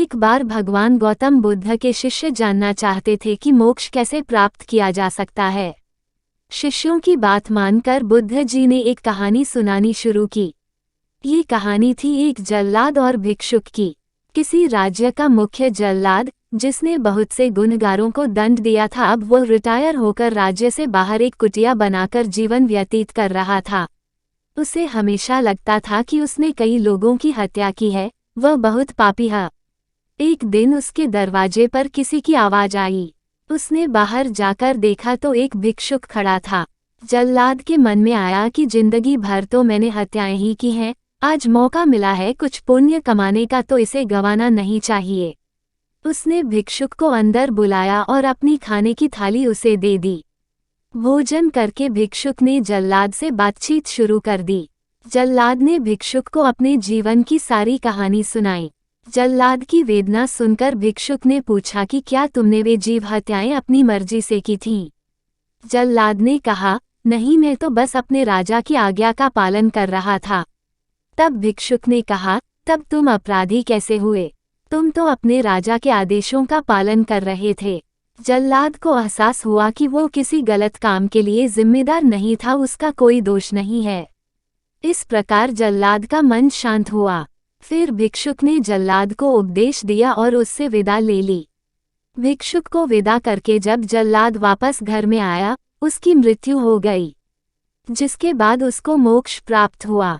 एक बार भगवान गौतम बुद्ध के शिष्य जानना चाहते थे कि मोक्ष कैसे प्राप्त किया जा सकता है। शिष्यों की बात मानकर बुद्ध जी ने एक कहानी सुनानी शुरू की। ये कहानी थी एक जल्लाद और भिक्षुक की। किसी राज्य का मुख्य जल्लाद, जिसने बहुत से गुनहगारों को दंड दिया था, अब वो रिटायर होकर राज्य से बाहर एक कुटिया बनाकर जीवन व्यतीत कर रहा था। उसे हमेशा लगता था कि उसने कई लोगों की हत्या की है, वह बहुत पापी है। एक दिन उसके दरवाजे पर किसी की आवाज आई। उसने बाहर जाकर देखा तो एक भिक्षुक खड़ा था। जल्लाद के मन में आया कि जिंदगी भर तो मैंने हत्याएं ही की हैं, आज मौका मिला है कुछ पुण्य कमाने का, तो इसे गंवाना नहीं चाहिए। उसने भिक्षुक को अंदर बुलाया और अपनी खाने की थाली उसे दे दी। भोजन करके भिक्षुक ने जल्लाद से बातचीत शुरू कर दी। जल्लाद ने भिक्षुक को अपने जीवन की सारी कहानी सुनाई। जल्लाद की वेदना सुनकर भिक्षुक ने पूछा कि क्या तुमने वे जीव हत्याएं अपनी मर्जी से की थीं? जल्लाद ने कहा, नहीं, मैं तो बस अपने राजा की आज्ञा का पालन कर रहा था। तब भिक्षुक ने कहा, तब तुम अपराधी कैसे हुए? तुम तो अपने राजा के आदेशों का पालन कर रहे थे। जल्लाद को एहसास हुआ कि वो किसी गलत काम के लिए जिम्मेदार नहीं था, उसका कोई दोष नहीं है। इस प्रकार जल्लाद का मन शांत हुआ। फिर भिक्षुक ने जल्लाद को उपदेश दिया और उससे विदा ले ली। भिक्षुक को विदा करके जब जल्लाद वापस घर में आया, उसकी मृत्यु हो गई, जिसके बाद उसको मोक्ष प्राप्त हुआ।